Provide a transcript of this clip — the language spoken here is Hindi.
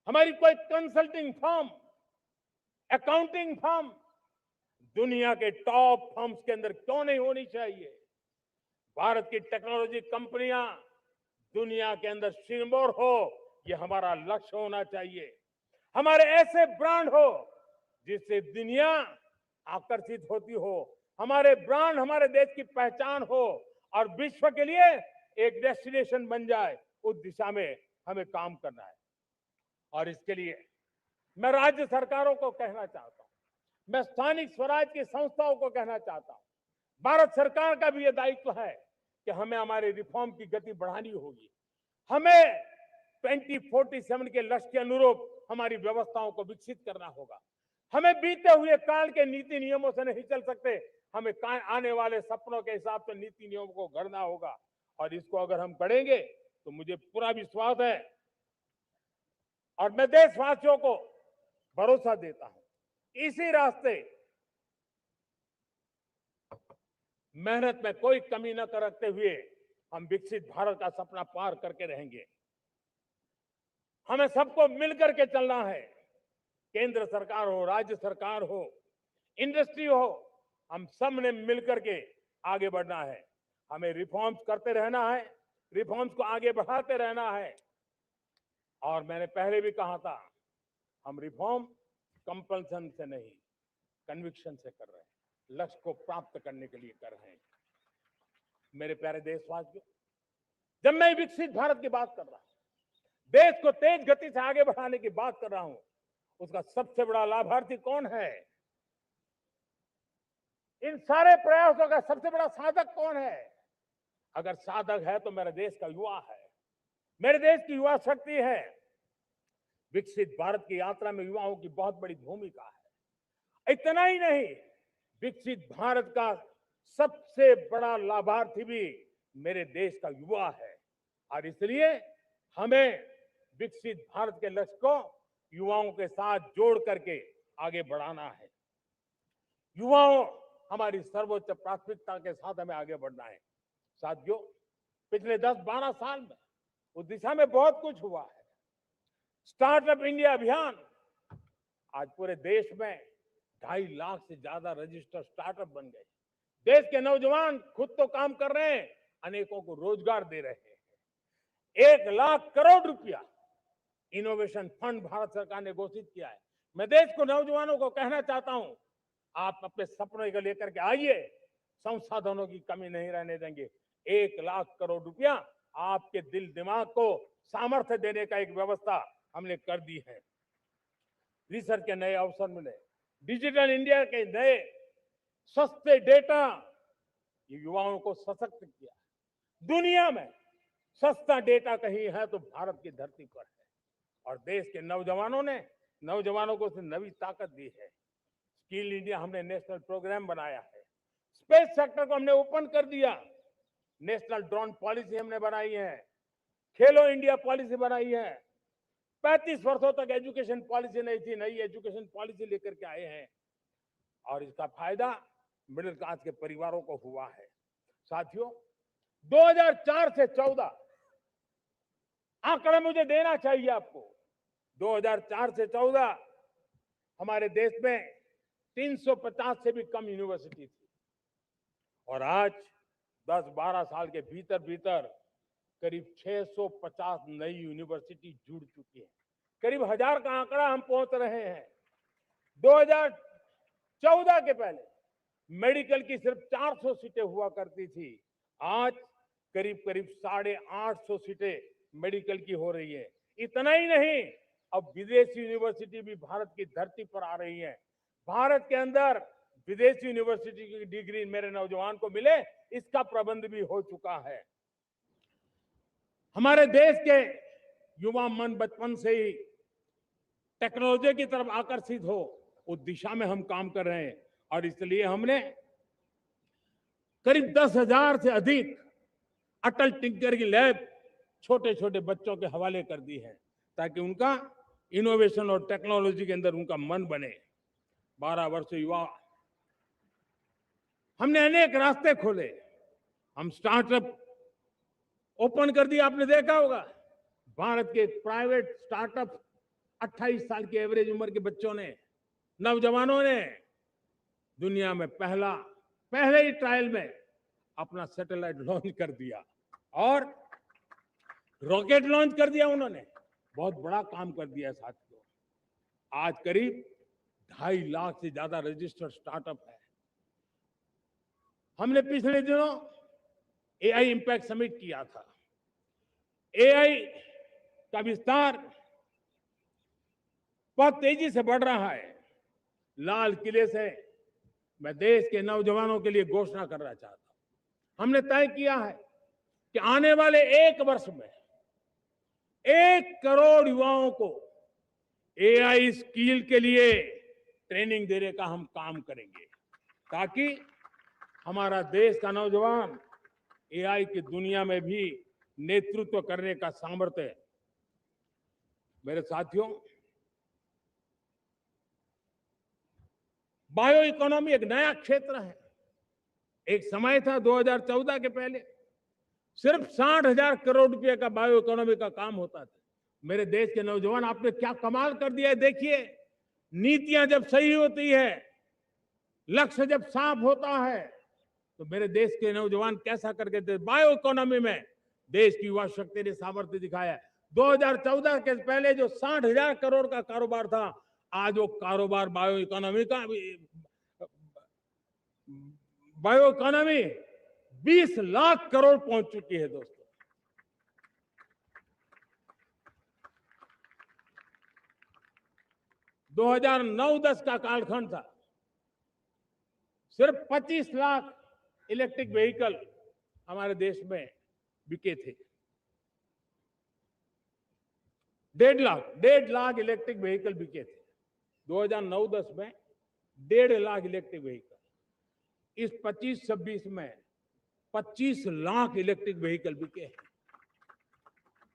हमारी कोई कंसल्टिंग फर्म, अकाउंटिंग फर्म दुनिया के टॉप फर्म्स के अंदर क्यों नहीं होनी चाहिए? भारत की टेक्नोलॉजी कंपनियां दुनिया के अंदर सिरमौर हो, ये हमारा लक्ष्य होना चाहिए। हमारे ऐसे ब्रांड हो जिससे दुनिया आकर्षित होती हो, हमारे ब्रांड हमारे देश की पहचान हो और विश्व के लिए एक डेस्टिनेशन बन जाए, उस दिशा में हमें काम करना है। और इसके लिए मैं राज्य सरकारों को कहना चाहता हूं, मैं स्थानिक स्वराज की संस्थाओं को कहना चाहता हूं, भारत सरकार का भी यह दायित्व है कि हमें हमारे रिफॉर्म की गति बढ़ानी होगी। हमें 2047 के लक्ष्य के अनुरूप हमारी व्यवस्थाओं को विकसित करना होगा। हमें बीते हुए काल के नीति नियमों से नहीं चल सकते, हमें आने वाले सपनों के हिसाब से नीति नियमों को गढ़ना होगा। और इसको अगर हम करेंगे तो मुझे पूरा विश्वास है और मैं देशवासियों को भरोसा देता हूं, इसी रास्ते मेहनत में कोई कमी न करते हुए हम विकसित भारत का सपना पार करके रहेंगे। हमें सबको मिलकर के चलना है, केंद्र सरकार हो, राज्य सरकार हो, इंडस्ट्री हो, हम सब ने मिलकर के आगे बढ़ना है। हमें रिफॉर्म्स करते रहना है, रिफॉर्म्स को आगे बढ़ाते रहना है। और मैंने पहले भी कहा था, हम रिफॉर्म कंपल्सन से नहीं, कन्विक्शन से कर रहे हैं, लक्ष्य को प्राप्त करने के लिए कर रहे हैं। मेरे प्यारे देशवासियों, जब मैं विकसित भारत की बात कर रहा हूं, देश को तेज गति से आगे बढ़ाने की बात कर रहा हूं, उसका सबसे बड़ा लाभार्थी कौन है? इन सारे प्रयासों का सबसे बड़ा साधक कौन है? अगर साधक है तो मेरे देश का युवा है, मेरे देश की युवा शक्ति है। विकसित भारत की यात्रा में युवाओं की बहुत बड़ी भूमिका है। इतना ही नहीं, विकसित भारत का सबसे बड़ा लाभार्थी भी मेरे देश का युवा है। और इसलिए हमें विकसित भारत के लक्ष्य को युवाओं के साथ जोड़ करके आगे बढ़ाना है। युवाओं हमारी सर्वोच्च प्राथमिकता के साथ हमें आगे बढ़ना है। साथियों, पिछले 10-12 साल में उस दिशा में बहुत कुछ हुआ है। स्टार्टअप इंडिया अभियान, आज पूरे देश में 2.5 लाख से ज्यादा रजिस्टर्ड स्टार्टअप बन गए। देश के नौजवान खुद तो काम कर रहे हैं, अनेकों को रोजगार दे रहे हैं। 1 लाख करोड़ रुपया इनोवेशन फंड भारत सरकार ने घोषित किया है। मैं देश को, नौजवानों को कहना चाहता हूं, आप अपने सपनों को लेकर के आइए, संसाधनों की कमी नहीं रहने देंगे। 1 लाख करोड़ रुपया आपके दिल दिमाग को सामर्थ्य देने का एक व्यवस्था हमने कर दी है। रिसर्च के नए अवसर मिले, डिजिटल इंडिया के नए सस्ते डेटा, ये युवाओं को सशक्त किया। दुनिया में सस्ता डेटा कहीं है तो भारत की धरती पर है। और देश के नौजवानों को नई ताकत दी है। स्किल इंडिया हमने नेशनल प्रोग्राम बनाया है। स्पेस सेक्टर को हमने ओपन कर दिया। नेशनल ड्रोन पॉलिसी हमने बनाई है। खेलो इंडिया पॉलिसी बनाई है। 35 वर्षों तक एजुकेशन पॉलिसी नहीं थी, नई एजुकेशन पॉलिसी लेकर के आए हैं। और इसका फायदा मिडिल क्लास के परिवारों को हुआ है। साथियों, 2004 से 14 आंकड़ा मुझे देना चाहिए आपको। 2004 से 14 हमारे देश में 350 से भी कम यूनिवर्सिटी थी और आज 10-12 साल के भीतर भीतर करीब 650 नई यूनिवर्सिटी जुड़ चुकी है। करीब 1000 का आंकड़ा हम पहुंच रहे हैं। 2014 के पहले मेडिकल की सिर्फ 400 सीटें हुआ करती थी, आज करीब 850 सीटें मेडिकल की हो रही है। इतना ही नहीं, अब विदेशी यूनिवर्सिटी भी भारत की धरती पर आ रही है। भारत के अंदर विदेशी यूनिवर्सिटी की डिग्री मेरे नौजवान को मिले, इसका प्रबंध भी हो चुका है। हमारे देश के युवा मन बचपन से ही टेक्नोलॉजी की तरफ आकर्षित हो, उस दिशा में हम काम कर रहे हैं। और इसलिए हमने करीब 10,000 से अधिक अटल टिंकरिंग लैब छोटे छोटे बच्चों के हवाले कर दी है, ताकि उनका इनोवेशन और टेक्नोलॉजी के अंदर उनका मन बने। 12 वर्ष युवा, हमने अनेक रास्ते खोले। हम स्टार्टअप ओपन कर दिया। आपने देखा होगा, भारत के प्राइवेट स्टार्टअप 28 साल की एवरेज उम्र के बच्चों ने, नौजवानों ने दुनिया में पहले ही ट्रायल में अपना सैटेलाइट लॉन्च कर दिया और रॉकेट लॉन्च कर दिया उन्होंने। बहुत बड़ा काम कर दिया साथियों। आज करीब 2.5 लाख से ज्यादा रजिस्टर्ड स्टार्टअप है। हमने पिछले दिनों एआई इंपैक्ट समिट किया था। एआई का विस्तार बहुत तेजी से बढ़ रहा है। लाल किले से मैं देश के नौजवानों के लिए घोषणा करना चाहता हूं। हमने तय किया है कि आने वाले 1 वर्ष में 1 करोड़ युवाओं को एआई स्किल के लिए ट्रेनिंग देने का हम काम करेंगे, ताकि हमारा देश का नौजवान एआई की दुनिया में भी नेतृत्व करने का सामर्थ्य। मेरे साथियों, बायो इकोनॉमी एक नया क्षेत्र है। एक समय था 2014 के पहले सिर्फ 60,000 करोड़ रुपए का बायो इकोनॉमी का काम होता था। मेरे देश के नौजवान, आपने क्या कमाल कर दिया है। देखिए, नीतियां जब सही होती है, लक्ष्य जब साफ होता है, तो मेरे देश के नौजवान कैसा करके बायो इकोनॉमी में देश की युवा शक्ति ने सामर्थ्य दिखाया है। 2014 के पहले जो 60,000 करोड़ का कारोबार था, आज वो कारोबार बायो इकोनॉमी 20 लाख करोड़ पहुंच चुकी है दोस्तों। दो 2009-10 का कालखंड था, सिर्फ 25 लाख इलेक्ट्रिक व्हीकल हमारे देश में बिके थे। 1.5 लाख इलेक्ट्रिक व्हीकल बिके थे 2009-10 में। 1.5 लाख इलेक्ट्रिक व्हीकल। इस 25-26 में 25 लाख इलेक्ट्रिक व्हीकल बिके हैं।